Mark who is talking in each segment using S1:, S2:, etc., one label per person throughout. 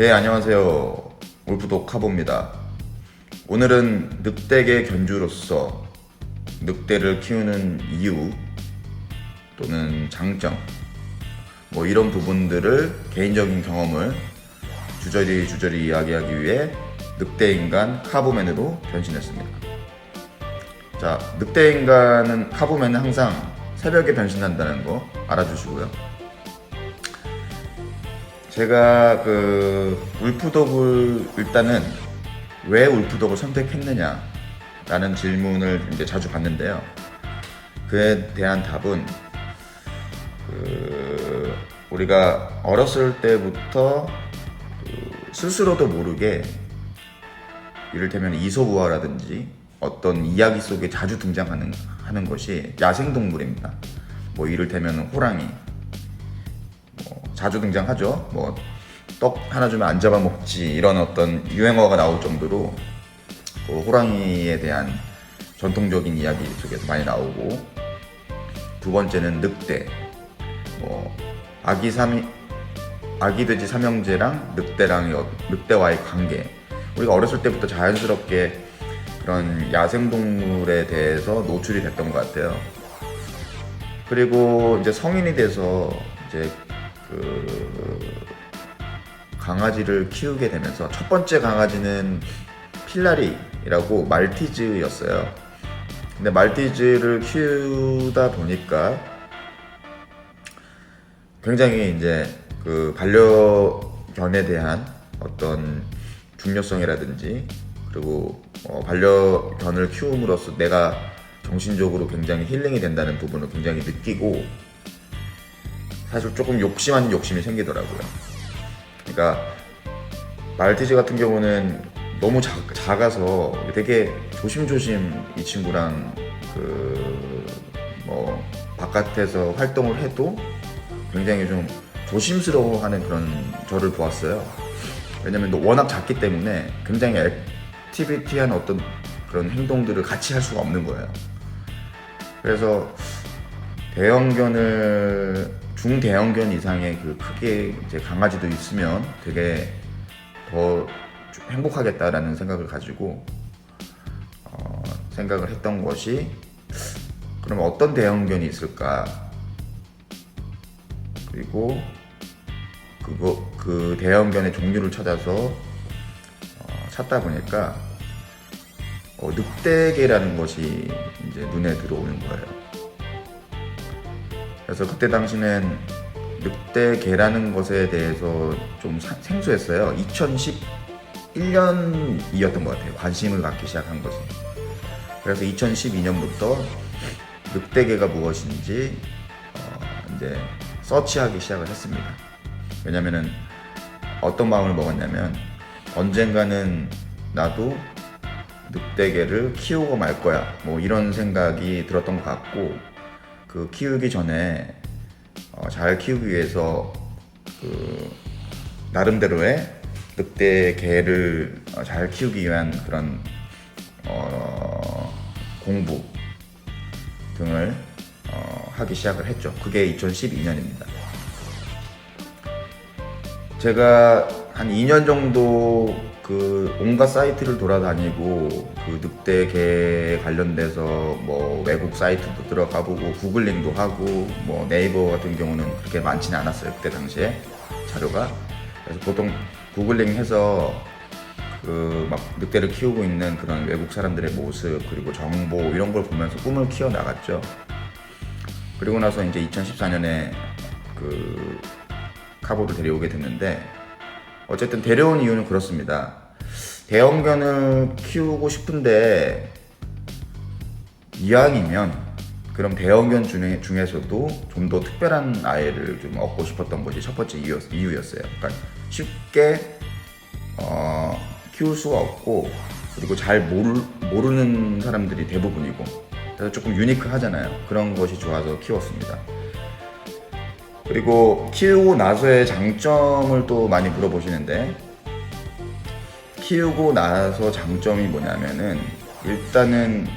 S1: 예, 안녕하세요. 울프독 카보입니다. 오늘은 늑대계 견주로서 늑대를 키우는 이유 또는 장점 이런 부분들을 개인적인 경험을 주저리 이야기하기 위해 늑대인간 카보맨으로 변신했습니다. 자, 늑대인간은 카보맨은 항상 새벽에 변신한다는 거 알아주시고요. 제가 울프독을 일단은 왜 울프독을 선택했느냐 라는 질문을 이제 자주 받는데요. 그에 대한 답은 우리가 어렸을 때부터 스스로도 모르게 이를테면 이솝우화라든지 어떤 이야기 속에 자주 등장하는 것이 야생동물입니다. 이를테면 호랑이 자주 등장하죠. 떡 하나 주면 안 잡아먹지 이런 어떤 유행어가 나올 정도로 호랑이에 대한 전통적인 이야기 속에서 많이 나오고, 두 번째는 늑대, 아기 돼지 삼형제랑 늑대와의 관계. 우리가 어렸을 때부터 자연스럽게 그런 야생동물에 대해서 노출이 됐던 것 같아요. 그리고 이제 성인이 돼서 이제 강아지를 키우게 되면서 첫 번째 강아지는 필라리라고 말티즈였어요. 근데 말티즈를 키우다 보니까 굉장히 이제 반려견에 대한 어떤 중요성이라든지, 그리고 반려견을 키움으로써 내가 정신적으로 굉장히 힐링이 된다는 부분을 굉장히 느끼고, 사실 조금 욕심 아닌 욕심이 생기더라고요. 그러니까 말티즈 같은 경우는 너무 작아서 되게 조심조심 이 친구랑 바깥에서 활동을 해도 굉장히 좀 조심스러워하는 그런 저를 보았어요. 왜냐면 워낙 작기 때문에 굉장히 액티비티한 어떤 그런 행동들을 같이 할 수가 없는 거예요. 그래서 중대형견 이상의 크기의 이제 강아지도 있으면 되게 더 행복하겠다라는 생각을 가지고 생각을 했던 것이, 그럼 어떤 대형견이 있을까? 그리고 그 대형견의 종류를 찾아서 찾다 보니까 늑대계라는 것이 이제 눈에 들어오는 거예요. 그래서 그때 당시는 늑대계라는 것에 대해서 좀 생소했어요. 2011년이었던 것 같아요. 관심을 갖기 시작한 것이. 그래서 2012년부터 늑대계가 무엇인지 이제 서치하기 시작을 했습니다. 왜냐면은 어떤 마음을 먹었냐면, 언젠가는 나도 늑대계를 키우고 말 거야, 이런 생각이 들었던 것 같고, 키우기 전에 잘 키우기 위해서 나름대로의 늑대개를 잘 키우기 위한 그런 공부 등을 하기 시작을 했죠. 그게 2012년입니다. 제가 한 2년 정도 온갖 사이트를 돌아다니고 늑대개 관련돼서 외국 사이트도 들어가 보고 구글링도 하고, 네이버 같은 경우는 그렇게 많지는 않았어요, 그때 당시에 자료가. 그래서 보통 구글링해서 늑대를 키우고 있는 그런 외국 사람들의 모습, 그리고 정보 이런 걸 보면서 꿈을 키워 나갔죠. 그리고 나서 이제 2014년에 카보를 데려오게 됐는데, 어쨌든 데려온 이유는 그렇습니다. 대형견을 키우고 싶은데 이왕이면 그럼 대형견 중에서도 좀 더 특별한 아이를 좀 얻고 싶었던 것이 첫 번째 이유였어요. 그러니까 쉽게 키울 수가 없고, 그리고 잘 모르는 사람들이 대부분이고, 그래서 조금 유니크하잖아요. 그런 것이 좋아서 키웠습니다. 그리고 키우고 나서의 장점을 또 많이 물어보시는데, 키우고 나서 장점이 뭐냐면은, 일단은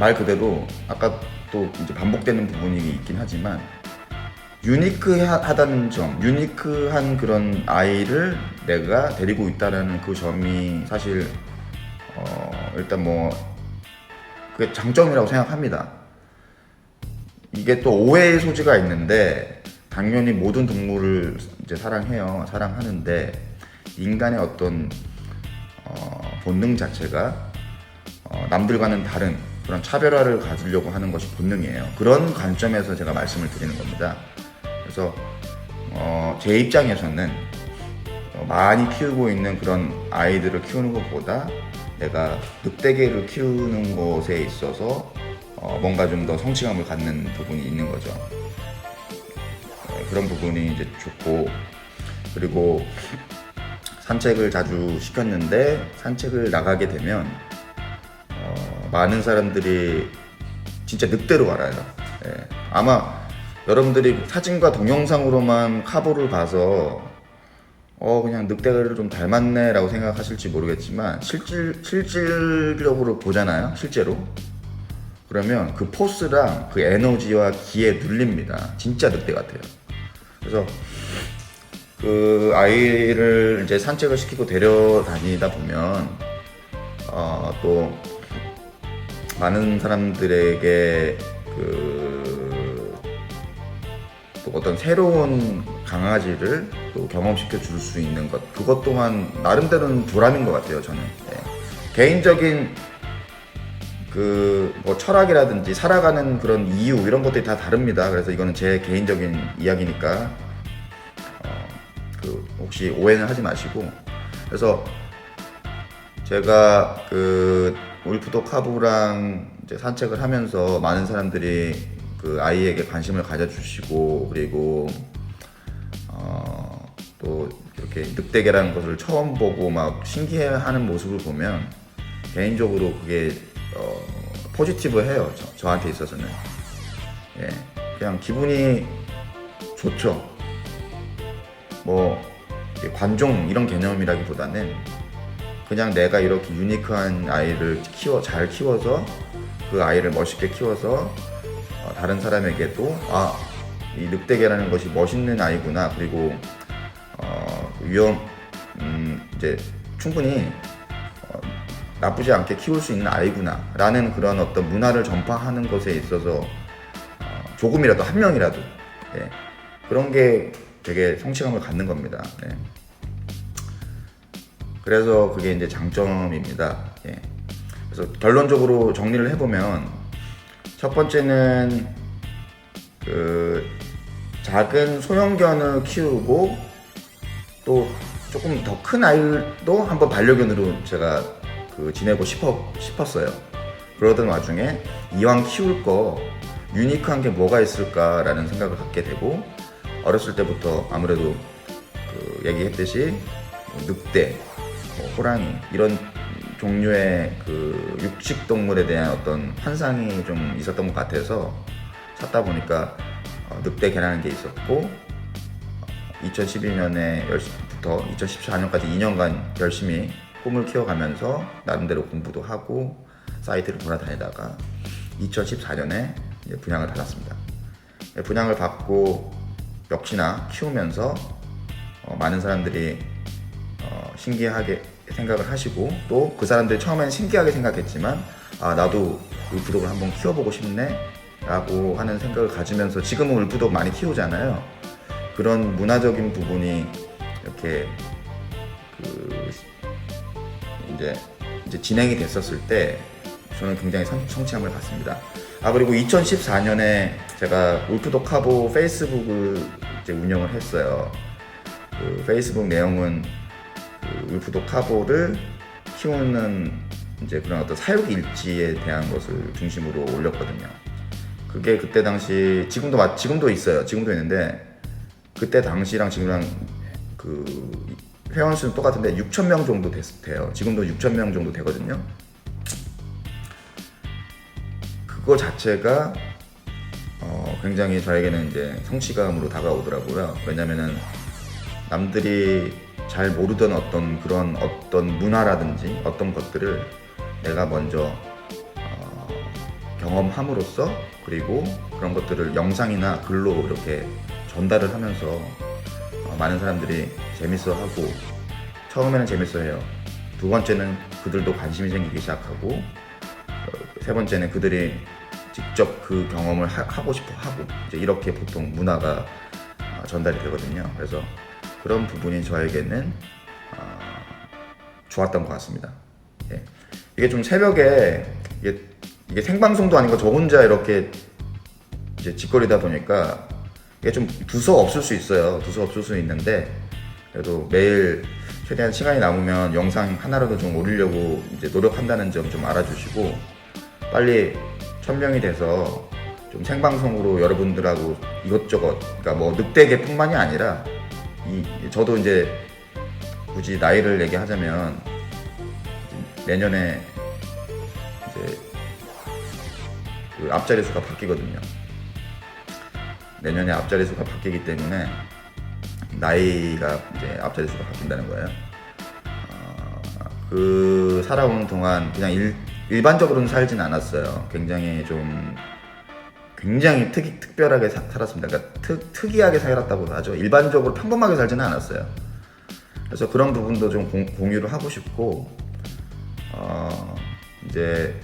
S1: 말 그대로 아까 또 이제 반복되는 부분이 있긴 하지만 유니크하다는 점, 유니크한 그런 아이를 내가 데리고 있다는 그 점이 사실 일단 뭐 그게 장점이라고 생각합니다. 이게 또 오해의 소지가 있는데 당연히 모든 동물을 이제 사랑해요. 사랑하는데 인간의 어떤 본능 자체가 남들과는 다른 그런 차별화를 가지려고 하는 것이 본능이에요. 그런 관점에서 제가 말씀을 드리는 겁니다. 그래서 제 입장에서는 많이 키우고 있는 그런 아이들을 키우는 것보다 내가 늑대개를 키우는 것에 있어서 뭔가 좀 더 성취감을 갖는 부분이 있는 거죠. 그런 부분이 이제 좋고, 그리고 산책을 자주 시켰는데 산책을 나가게 되면 많은 사람들이 진짜 늑대로 알아요. 예. 아마 여러분들이 사진과 동영상으로만 카보를 봐서 그냥 늑대를 좀 닮았네 라고 생각하실지 모르겠지만 실질적으로 보잖아요. 실제로. 그러면 그 포스랑 그 에너지와 기에 눌립니다. 진짜 늑대 같아요. 그래서 그 아이를 이제 산책을 시키고 데려다니다 보면 또 많은 사람들에게 또 어떤 새로운 강아지를 또 경험시켜 줄 수 있는 것, 그것 또한 나름대로는 보람인 것 같아요. 저는 개인적인 뭐 철학이라든지 살아가는 그런 이유 이런 것들이 다 다릅니다. 그래서 이거는 제 개인적인 이야기니까 혹시 오해는 하지 마시고, 그래서 제가 울프독 카부랑 이제 산책을 하면서 많은 사람들이 그 아이에게 관심을 가져주시고, 그리고 또 이렇게 늑대개라는 것을 처음 보고 막 신기해하는 모습을 보면 개인적으로 그게 포지티브해요. 저한테 있어서는. 예, 그냥 기분이 좋죠. 뭐 관종 이런 개념이라기보다는 그냥 내가 이렇게 유니크한 아이를 잘 키워서 그 아이를 멋있게 키워서 다른 사람에게도 이 늑대개라는 것이 멋있는 아이구나, 그리고 이제 충분히 나쁘지 않게 키울 수 있는 아이구나 라는 그런 어떤 문화를 전파하는 것에 있어서 조금이라도, 한 명이라도 그런 게 되게 성취감을 갖는 겁니다. 그래서 그게 이제 장점입니다. 그래서 결론적으로 정리를 해보면, 첫 번째는 작은 소형견을 키우고 또 조금 더 큰 아이도 한번 반려견으로 제가 지내고 싶었어요. 그러던 와중에 이왕 키울 거 유니크한 게 뭐가 있을까라는 생각을 갖게 되고, 어렸을 때부터 아무래도 얘기했듯이 늑대, 호랑이 이런 종류의 육식 동물에 대한 어떤 환상이 좀 있었던 것 같아서 찾다 보니까 늑대개라는 게 있었고, 2012년부터 2014년까지 2년간 열심히 꿈을 키워가면서 나름대로 공부도 하고 사이트를 돌아다니다가 2014년에 분양을 받았습니다. 분양을 받고 역시나 키우면서 많은 사람들이 신기하게 생각을 하시고, 또 그 사람들이 처음엔 신기하게 생각했지만 나도 울프독을 한번 키워보고 싶네 라고 하는 생각을 가지면서 지금은 울프독 많이 키우잖아요. 그런 문화적인 부분이 이렇게 이제 진행이 됐었을 때 저는 굉장히 성취감을 받습니다. 그리고 2014년에 제가 울프독 카보 페이스북을 이제 운영을 했어요. 페이스북 내용은 울프독 카보를 키우는 이제 그런 어떤 사육 일지에 대한 것을 중심으로 올렸거든요. 그게 그때 당시, 지금도 있어요. 지금도 있는데 그때 당시랑 지금이랑 회원 수는 똑같은데 6,000명 정도 돼요. 지금도 6,000명 정도 되거든요. 그거 자체가 굉장히 저에게는 이제 성취감으로 다가오더라고요. 왜냐면은 남들이 잘 모르던 어떤 문화라든지 어떤 것들을 내가 먼저 경험함으로써, 그리고 그런 것들을 영상이나 글로 이렇게 전달을 하면서 많은 사람들이 재밌어하고, 처음에는 재밌어해요. 두 번째는 그들도 관심이 생기기 시작하고, 세 번째는 그들이 직접 그 경험을 하고 싶어 하고, 이제 이렇게 보통 문화가 전달이 되거든요. 그래서 그런 부분이 저에게는 좋았던 것 같습니다. 예. 이게 좀 새벽에 이게 생방송도 아니고 저 혼자 이렇게 이제 짓거리다 보니까 이게 좀 두서 없을 수 있어요. 두서 없을 수 있는데, 그래도 매일 최대한 시간이 남으면 영상 하나라도 좀 올리려고 이제 노력한다는 점 좀 알아주시고, 빨리 1000명이 돼서 좀 생방송으로 여러분들하고 이것저것, 그러니까 뭐 늑대계뿐만이 아니라 저도 이제 굳이 나이를 얘기하자면 내년에 이제 그 앞자리 수가 바뀌거든요. 내년에 앞자리 수가 바뀌기 때문에 나이가 이제 앞자리 수가 바뀐다는 거예요. 그 살아오는 동안 그냥 일반적으로는 살진 않았어요. 굉장히 특별하게 살았습니다. 그러니까 특이하게 살았다고 하죠. 일반적으로 평범하게 살지는 않았어요. 그래서 그런 부분도 좀 공유를 하고 싶고, 이제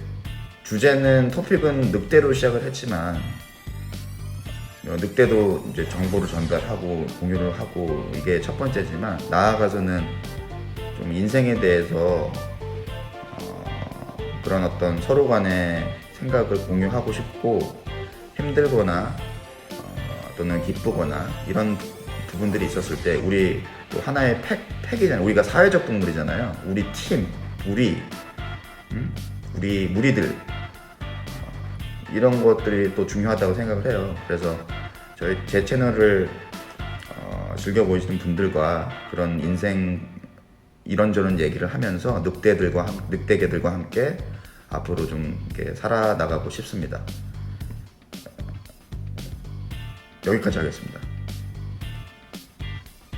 S1: 주제는 토픽은 늑대로 시작을 했지만, 늑대도 이제 정보를 전달하고 공유를 하고, 이게 첫 번째지만, 나아가서는 좀 인생에 대해서 그런 어떤 서로 간의 생각을 공유하고 싶고, 힘들거나 또는 기쁘거나 이런 부분들이 있었을 때 우리 또 하나의 팩이잖아요. 우리가 사회적 동물이잖아요. 우리 팀, 우리 무리들, 이런 것들이 또 중요하다고 생각을 해요. 그래서 제 채널을 즐겨 보시는 분들과 그런 인생 이런저런 얘기를 하면서 늑대계들과 함께 앞으로 좀 이렇게 살아나가고 싶습니다. 여기까지 하겠습니다.